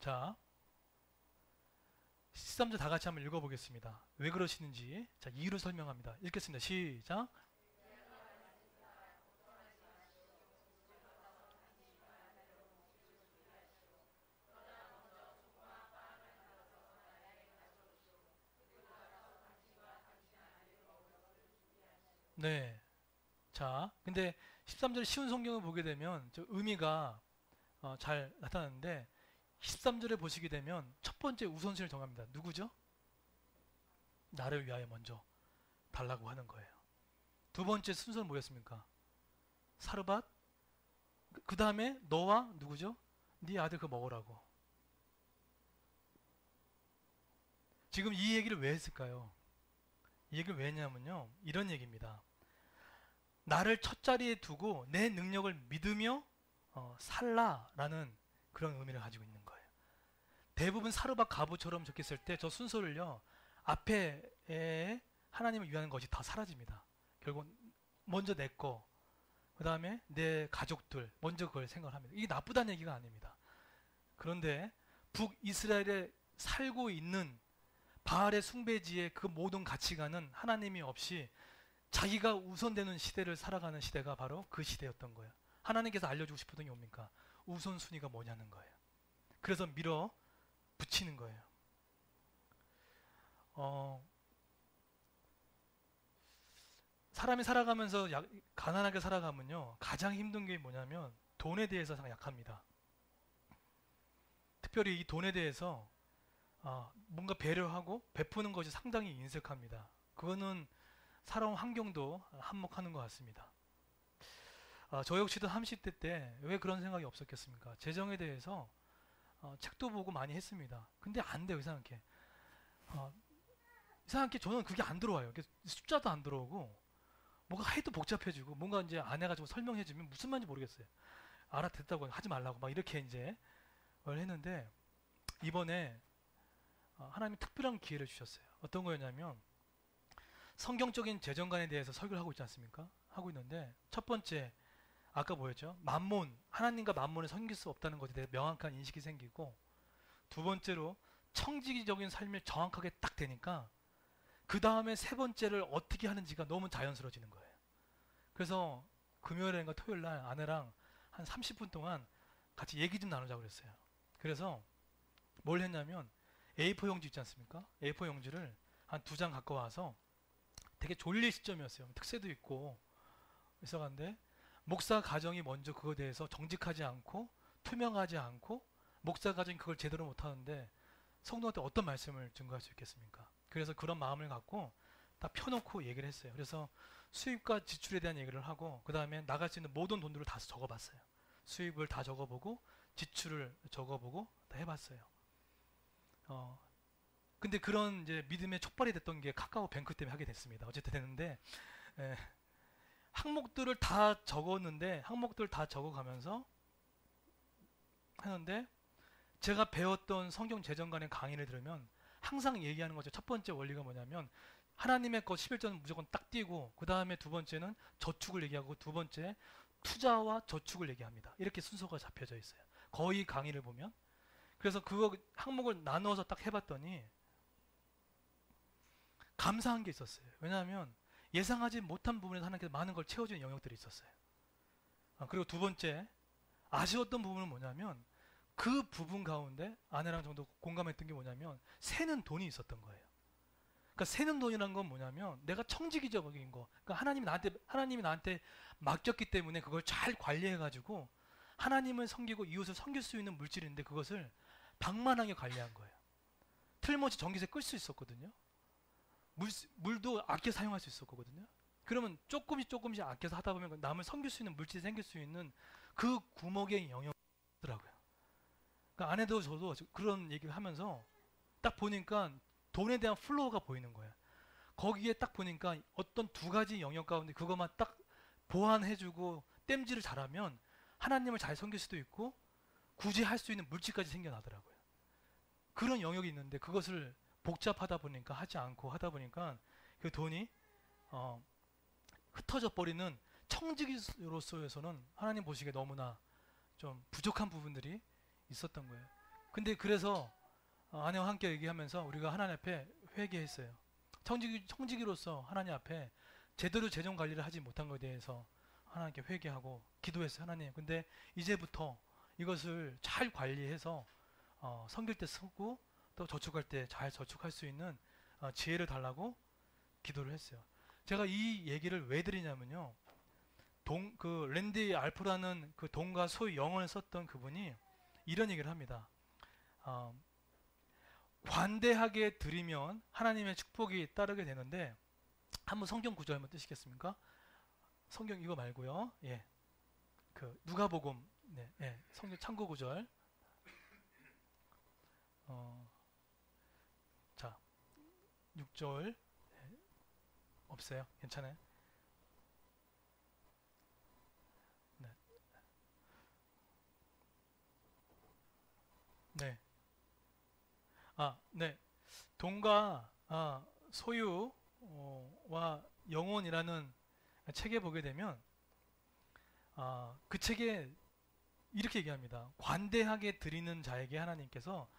자 13절 다 같이 한번 읽어보겠습니다. 왜 그러시는지 자 이유를 설명합니다. 읽겠습니다. 시작. 네. 자, 근데 13절 쉬운 성경을 보게 되면 저 의미가 잘 나타나는데 13절에 보시게 되면 첫 번째 우선순위를 정합니다. 누구죠? 나를 위하여 먼저 달라고 하는 거예요. 두 번째 순서는 뭐였습니까? 사르밧. 그 다음에 너와 누구죠? 네 아들 그거 먹으라고. 지금 이 얘기를 왜 했을까요? 이 얘기를 왜 했냐면요. 이런 얘기입니다. 나를 첫 자리에 두고 내 능력을 믿으며 살라라는 그런 의미를 가지고 있는 거예요. 대부분 사르밧 가부처럼 적혔을 때 저 순서를요. 앞에 하나님을 위하는 것이 다 사라집니다. 결국 먼저 내 거, 그 다음에 내 가족들 먼저 그걸 생각을 합니다. 이게 나쁘다는 얘기가 아닙니다. 그런데 북이스라엘에 살고 있는 바알의 숭배지의 그 모든 가치관은 하나님이 없이 자기가 우선되는 시대를 살아가는 시대가 바로 그 시대였던 거예요. 하나님께서 알려주고 싶었던 게 뭡니까? 우선순위가 뭐냐는 거예요. 그래서 밀어 붙이는 거예요. 사람이 살아가면서 가난하게 살아가면요. 가장 힘든 게 뭐냐면 돈에 대해서 약합니다. 특별히 이 돈에 대해서 뭔가 배려하고 베푸는 것이 상당히 인색합니다. 그거는 살아온 환경도 한몫하는 것 같습니다. 저 역시도 30대 때 왜 그런 생각이 없었겠습니까? 재정에 대해서 책도 보고 많이 했습니다. 근데 안 돼요, 이상하게. 이상하게 저는 그게 안 들어와요. 숫자도 안 들어오고 뭔가 해도 복잡해지고 뭔가 이제 안 해가지고 설명해주면 무슨 말인지 모르겠어요. 알아듣다고 하지 말라고 막 이렇게 이제 뭘 했는데 이번에 하나님이 특별한 기회를 주셨어요. 어떤 거였냐면 성경적인 재정관에 대해서 설교를 하고 있지 않습니까? 하고 있는데 첫 번째 아까 뭐였죠? 만몬, 하나님과 만몬을 섬길 수 없다는 것에 대해 명확한 인식이 생기고 두 번째로 청지기적인 삶을 정확하게 딱 되니까 그 다음에 세 번째를 어떻게 하는지가 너무 자연스러워지는 거예요. 그래서 금요일인가 토요일 날 아내랑 한 30분 동안 같이 얘기 좀 나누자고 그랬어요. 그래서 뭘 했냐면 A4 용지 있지 않습니까? A4 용지를 한 2장 갖고 와서 되게 졸릴 시점이었어요. 특세도 있고 있어갔는데 목사 가정이 먼저 그거에 대해서 정직하지 않고 투명하지 않고 목사 가정이 그걸 제대로 못하는데 성도한테 어떤 말씀을 증거할 수 있겠습니까? 그래서 그런 마음을 갖고 다 펴놓고 얘기를 했어요. 그래서 수입과 지출에 대한 얘기를 하고 그 다음에 나갈 수 있는 모든 돈들을 다 적어봤어요. 수입을 다 적어보고 지출을 적어보고 다 해봤어요. 근데 그런 이제 믿음의 촉발이 됐던 게 카카오 뱅크 때문에 하게 됐습니다. 어쨌든 됐는데 항목들을 다 적었는데 항목들을 다 적어가면서 하는데 제가 배웠던 성경 재정관의 강의를 들으면 항상 얘기하는 거죠. 첫 번째 원리가 뭐냐면 하나님의 것 11조는 무조건 딱 띄고 그 다음에 두 번째는 저축을 얘기하고 두 번째 투자와 저축을 얘기합니다. 이렇게 순서가 잡혀져 있어요. 거의 강의를 보면. 그래서 그거 항목을 나누어서 딱 해봤더니 감사한 게 있었어요. 왜냐하면 예상하지 못한 부분에서 하나님께서 많은 걸 채워주는 영역들이 있었어요. 그리고 두 번째 아쉬웠던 부분은 뭐냐면 그 부분 가운데 아내랑 정도 공감했던 게 뭐냐면 새는 돈이 있었던 거예요. 그러니까 새는 돈이란 건 뭐냐면 내가 청지기적인 거. 그러니까 하나님이 나한테 맡겼기 때문에 그걸 잘 관리해가지고 하나님을 섬기고 이웃을 섬길 수 있는 물질인데 그것을 방만하게 관리한 거예요. 틀림없이 전기세 끌 수 있었거든요. 물도 아껴 사용할 수 있었거든요. 그러면 조금씩 아껴서 하다 보면 남을 섬길 수 있는 물질이 생길 수 있는 그 구멍의 영역이 있더라고요. 그러니까 아내도 저도 그런 얘기를 하면서 딱 보니까 돈에 대한 플로우가 보이는 거예요. 거기에 딱 보니까 어떤 두 가지 영역 가운데 그것만 딱 보완해주고 땜질을 잘하면 하나님을 잘 섬길 수도 있고 굳이 할 수 있는 물질까지 생겨나더라고요. 그런 영역이 있는데 그것을 복잡하다 보니까 하지 않고 하다 보니까 그 돈이 흩어져 버리는 청지기로서에서는 하나님 보시기에 너무나 좀 부족한 부분들이 있었던 거예요. 근데 그래서 아내와 함께 얘기하면서 우리가 하나님 앞에 회개했어요. 청지기로서 하나님 앞에 제대로 재정 관리를 하지 못한 것에 대해서 하나님께 회개하고 기도했어요. 하나님, 근데 이제부터 이것을 잘 관리해서 섬길 때 쓰고 또 저축할 때 잘 저축할 수 있는 지혜를 달라고 기도를 했어요. 제가 이 얘기를 왜 드리냐면요. 그 랜디 알프라는 그 돈과 소유 영혼을 썼던 그분이 이런 얘기를 합니다. 관대하게 드리면 하나님의 축복이 따르게 되는데, 한번 성경 구절 한번 뜨시겠습니까? 성경 이거 말고요. 예. 그 누가복음, 네, 예. 성경 참고 구절. 자, 6절. 예. 없어요? 괜찮아요? 네. 네. 네. 돈과 소유와 영혼이라는 책에 보게 되면 그 책에 이렇게 얘기합니다. 관대하게 드리는 자에게 하나님께서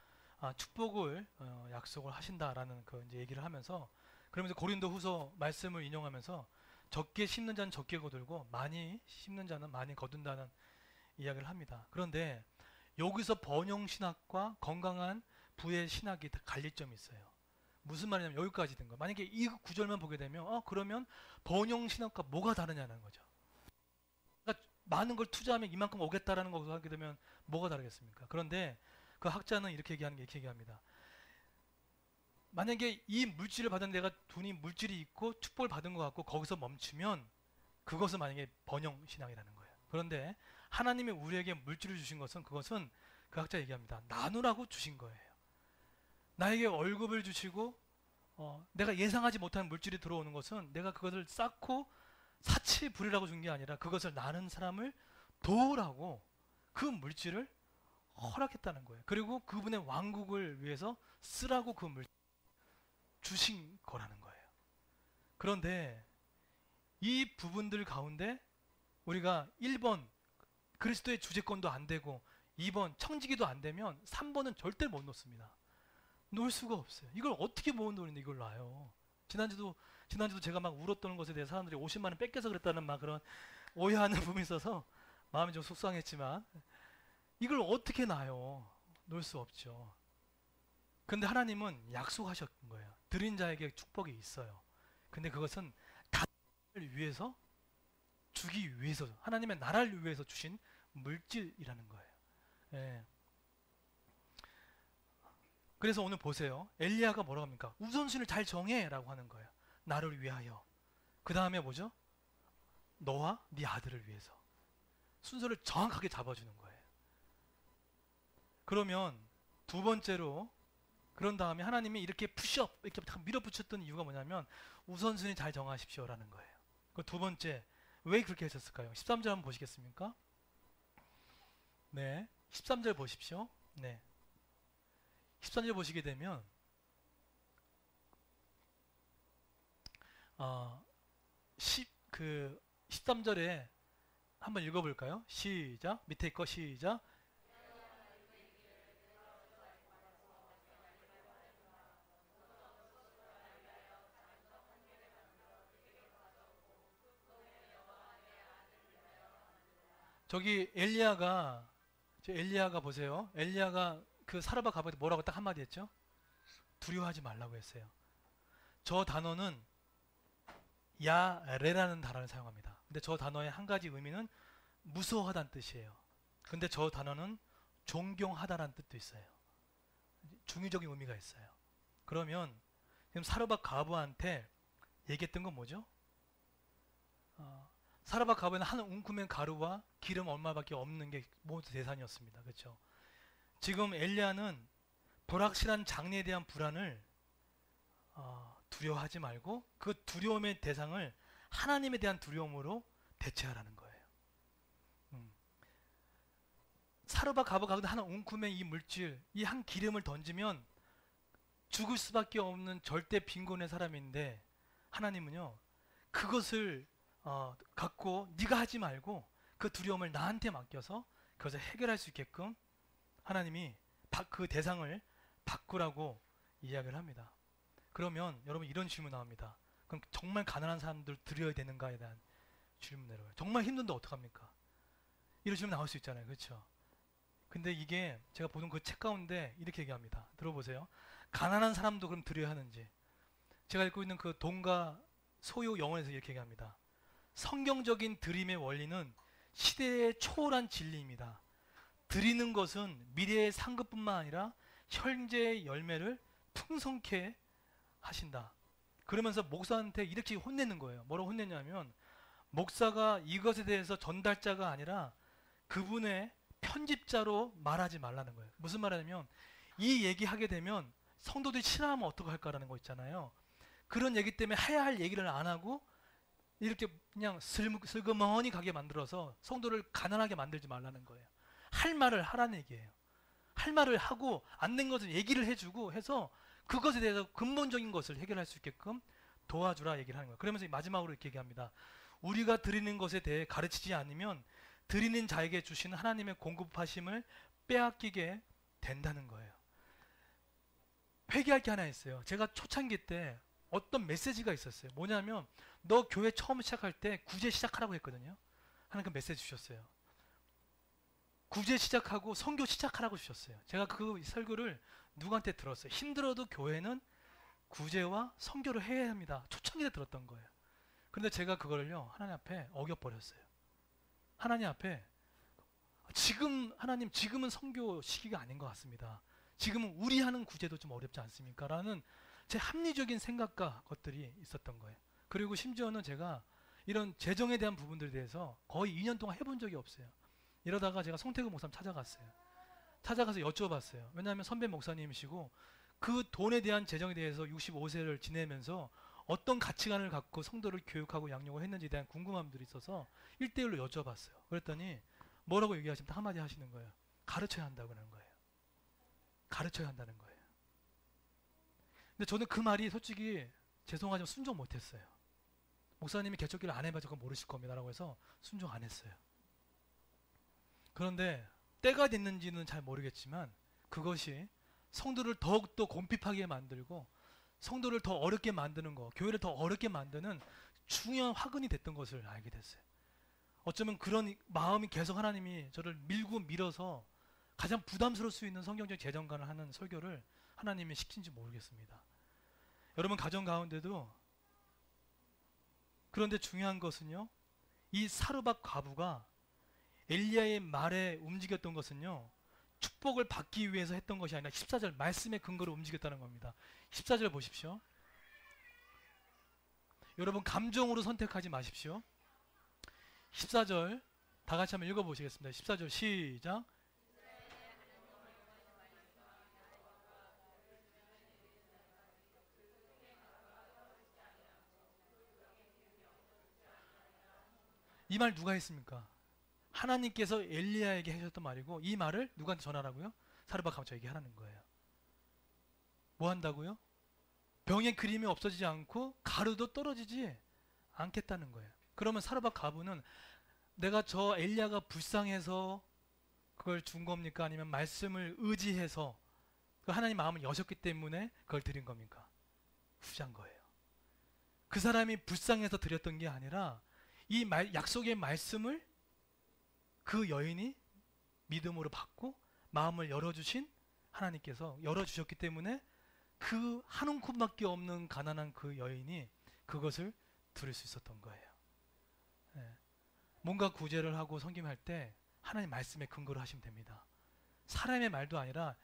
축복을 약속을 하신다라는 그 이제 얘기를 하면서, 그러면서 고린도후서 말씀을 인용하면서 적게 심는 자는 적게 거둘고 많이 심는 자는 많이 거둔다는 이야기를 합니다. 그런데 여기서 번영 신학과 건강한 부의 신학이 갈릴 점이 있어요. 무슨 말이냐면 여기까지 된 거. 만약에 이 구절만 보게 되면 그러면 번영 신학과 뭐가 다르냐는 거죠. 그러니까 많은 걸 투자하면 이만큼 오겠다라는 것을 하게 되면 뭐가 다르겠습니까? 그런데 그 학자는 이렇게 얘기합니다. 만약에 이 물질을 받은 내가 돈이 물질이 있고 축복을 받은 것 같고 거기서 멈추면 그것은 만약에 번영 신앙이라는 거예요. 그런데 하나님이 우리에게 물질을 주신 것은, 그것은 그 학자 얘기합니다. 나누라고 주신 거예요. 나에게 월급을 주시고 내가 예상하지 못한 물질이 들어오는 것은 내가 그것을 쌓고 사치 부리라고 준 게 아니라 그것을 나는 사람을 도우라고 그 물질을 허락했다는 거예요. 그리고 그분의 왕국을 위해서 쓰라고 그 물질을 주신 거라는 거예요. 그런데 이 부분들 가운데 우리가 1번 그리스도의 주제권도 안 되고 2번 청지기도 안 되면 3번은 절대 못 놓습니다. 놓을 수가 없어요. 이걸 어떻게 모은 돈인데 이걸 놔요. 지난주도 제가 막 울었던 것에 대해 사람들이 50만 원 뺏겨서 그랬다는 막 그런 오해하는 부분이 있어서 마음이 좀 속상했지만, 이걸 어떻게 놔요? 놓을 수 없죠. 근데 하나님은 약속하셨던 거예요. 드린 자에게 축복이 있어요. 근데 그것은 다를 위해서 주기 위해서, 하나님의 나라를 위해서 주신 물질이라는 거예요. 예. 그래서 오늘 보세요. 엘리야가 뭐라고 합니까? 우선순위를 잘 정해라고 하는 거예요. 나를 위하여. 그 다음에 뭐죠? 너와 네 아들을 위해서. 순서를 정확하게 잡아주는 거예요. 그러면 두 번째로, 그런 다음에 하나님이 이렇게 푸시업, 이렇게 밀어붙였던 이유가 뭐냐면 우선순위 잘 정하십시오라는 거예요. 그 두 번째, 왜 그렇게 하셨을까요? 13절 한번 보시겠습니까? 네, 13절 보십시오. 네, 13절 보시게 되면 13절에 한번 읽어볼까요? 시작. 밑에 거 시작. 저기 엘리야가 보세요. 엘리야가 그 사르밧 가보에 뭐라고 딱 한마디 했죠? 두려워하지 말라고 했어요. 저 단어는 야레라는 단어를 사용합니다. 근데 저 단어의 한 가지 의미는 무서워하다는 뜻이에요. 근데 저 단어는 존경하다라는 뜻도 있어요. 중의적인 의미가 있어요. 그러면 지금 사르밧 과부한테 얘기했던 건 뭐죠? 사르밧 과부는 한 웅큼의 가루와 기름 얼마밖에 없는 게 모두 대산이었습니다. 그렇죠? 지금 엘리야는 불확실한 장래에 대한 불안을 두려워하지 말고 그 두려움의 대상을 하나님에 대한 두려움으로 대체하라는 거예요. 사르밧 과부가 한 웅큼의 이 물질, 이 한 기름을 던지면 죽을 수밖에 없는 절대 빈곤의 사람인데 하나님은요 그것을 갖고 네가 하지 말고 그 두려움을 나한테 맡겨서 그것을 해결할 수 있게끔 하나님이 그 대상을 바꾸라고 이야기를 합니다. 그러면 여러분 이런 질문 나옵니다. 그럼 정말 가난한 사람들 드려야 되는가에 대한 질문 내려와요. 정말 힘든데 어떡합니까? 이런 질문 나올 수 있잖아요. 그렇죠? 근데 이게 제가 보던 그 책 가운데 이렇게 얘기합니다. 들어보세요. 가난한 사람도 그럼 드려야 하는지. 제가 읽고 있는 그 돈과 소유 영어에서 이렇게 얘기합니다. 성경적인 드림의 원리는 시대의 초월한 진리입니다. 드리는 것은 미래의 상급뿐만 아니라 현재의 열매를 풍성케 하신다. 그러면서 목사한테 이렇게 혼내는 거예요. 뭐라고 혼내냐면 목사가 이것에 대해서 전달자가 아니라 그분의 편집자로 말하지 말라는 거예요. 무슨 말이냐면 이 얘기하게 되면 성도들이 싫어하면 어떡할까라는 거 있잖아요. 그런 얘기 때문에 해야 할 얘기를 안 하고 이렇게 그냥 슬그머니 가게 만들어서 성도를 가난하게 만들지 말라는 거예요. 할 말을 하라는 얘기예요. 할 말을 하고 안 된 것을 얘기를 해주고 해서 그것에 대해서 근본적인 것을 해결할 수 있게끔 도와주라 얘기를 하는 거예요. 그러면서 마지막으로 이렇게 얘기합니다. 우리가 드리는 것에 대해 가르치지 않으면 드리는 자에게 주시는 하나님의 공급하심을 빼앗기게 된다는 거예요. 회개할 게 하나 있어요. 제가 초창기 때 어떤 메시지가 있었어요. 뭐냐면 너 교회 처음 시작할 때 구제 시작하라고 했거든요. 하나님 그 메시지 주셨어요. 구제 시작하고 선교 시작하라고 주셨어요. 제가 그 설교를 누구한테 들었어요. 힘들어도 교회는 구제와 선교를 해야 합니다. 초창기 때 들었던 거예요. 그런데 제가 그거를요 하나님 앞에 어겨버렸어요. 하나님 앞에 하나님 지금은 선교 시기가 아닌 것 같습니다. 지금은 우리 하는 구제도 좀 어렵지 않습니까? 라는 제 합리적인 생각과 것들이 있었던 거예요. 그리고 심지어는 제가 이런 재정에 대한 부분들에 대해서 거의 2년 동안 해본 적이 없어요. 이러다가 제가 송태근 목사님 찾아갔어요. 찾아가서 여쭤봤어요. 왜냐하면 선배 목사님이시고 그 돈에 대한 재정에 대해서 65세를 지내면서 어떤 가치관을 갖고 성도를 교육하고 양육을 했는지에 대한 궁금함들이 있어서 1대1로 여쭤봤어요. 그랬더니 뭐라고 얘기하시면 한마디 하시는 거예요. 가르쳐야 한다고 하는 거예요. 가르쳐야 한다는 거예요. 근데 저는 그 말이 솔직히 죄송하지만 순종 못했어요. 목사님이 개척기를 안 해봐서 그건 모르실 겁니다 라고 해서 순종 안 했어요. 그런데 때가 됐는지는 잘 모르겠지만 그것이 성도를 더욱더 곰핍하게 만들고 성도를 더 어렵게 만드는 거, 교회를 더 어렵게 만드는 중요한 화근이 됐던 것을 알게 됐어요. 어쩌면 그런 마음이 계속 하나님이 저를 밀고 밀어서 가장 부담스러울 수 있는 성경적 재정관을 하는 설교를 하나님이 시킨지 모르겠습니다. 여러분 가정 가운데도 그런데 중요한 것은요. 이 사르밧 과부가 엘리야의 말에 움직였던 것은요. 축복을 받기 위해서 했던 것이 아니라 14절 말씀의 근거로 움직였다는 겁니다. 14절 보십시오. 여러분 감정으로 선택하지 마십시오. 14절 다 같이 한번 읽어보시겠습니다. 14절 시작. 이 말 누가 했습니까? 하나님께서 엘리야에게 하셨던 말이고 이 말을 누구한테 전하라고요? 사르밧 과부에게 하라는 거예요. 뭐 한다고요? 병의 그림이 없어지지 않고 가루도 떨어지지 않겠다는 거예요. 그러면 사르밧 과부는 내가 저 엘리야가 불쌍해서 그걸 준 겁니까? 아니면 말씀을 의지해서 그 하나님 마음을 여셨기 때문에 그걸 드린 겁니까? 후자인 거예요. 그 사람이 불쌍해서 드렸던 게 아니라 이 약속의 말씀을 그 여인이 믿음으로 받고 마음을 열어주신 하나님께서 열어주셨기 때문에 그 한 움큼밖에 없는 가난한 그 여인이 그것을 들을 수 있었던 거예요. 네. 뭔가 구제를 하고 섬김할 때 하나님 말씀에 근거를 하시면 됩니다. 사람의 말도 아니라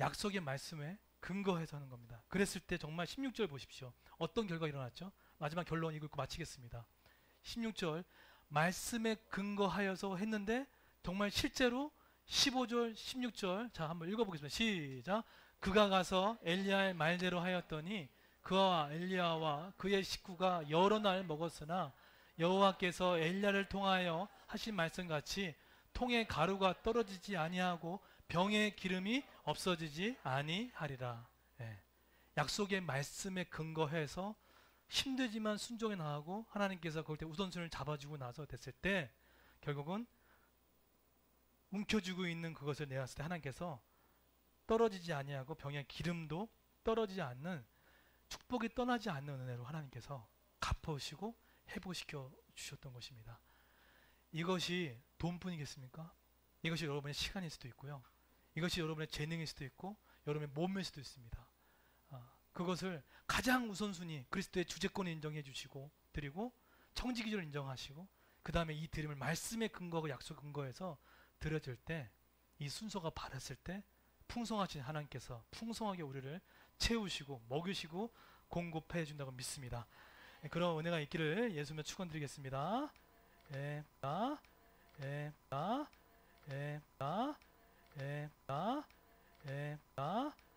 약속의 말씀에 근거해서 하는 겁니다. 그랬을 때 정말 16절 보십시오. 어떤 결과가 일어났죠? 마지막 결론 이거 읽고 마치겠습니다. 16절 말씀에 근거하여서 했는데 정말 실제로 15절 16절 자 한번 읽어보겠습니다. 시작. 그가 가서 엘리야의 말대로 하였더니 그와 엘리야와 그의 식구가 여러 날 먹었으나 여호와께서 엘리야를 통하여 하신 말씀같이 통에 가루가 떨어지지 아니하고 병에 기름이 없어지지 아니하리라. 예. 약속의 말씀에 근거해서 힘들지만 순종해 나가고 하나님께서 그럴 때 우선순위를 잡아주고 나서 됐을 때 결국은 움켜쥐고 있는 그것을 내었을 때 하나님께서 떨어지지 아니하고 병의 기름도 떨어지지 않는 축복이 떠나지 않는 은혜로 하나님께서 갚으시고 회복시켜 주셨던 것입니다. 이것이 돈뿐이겠습니까? 이것이 여러분의 시간일 수도 있고요. 이것이 여러분의 재능일 수도 있고 여러분의 몸일 수도 있습니다. 그것을 가장 우선순위 그리스도의 주재권을 인정해 주시고 드리고 청지기준을 인정하시고 그 다음에 이 드림을 말씀의 근거하고 약속 근거해서 드려질 때 이 순서가 바랐을 때 풍성하신 하나님께서 풍성하게 우리를 채우시고 먹이시고 공급해 준다고 믿습니다. 그런 은혜가 있기를 예수님의 축원드리겠습니다. 예, 나, 예, 나, 예, 나, 예, 나, 예, 나.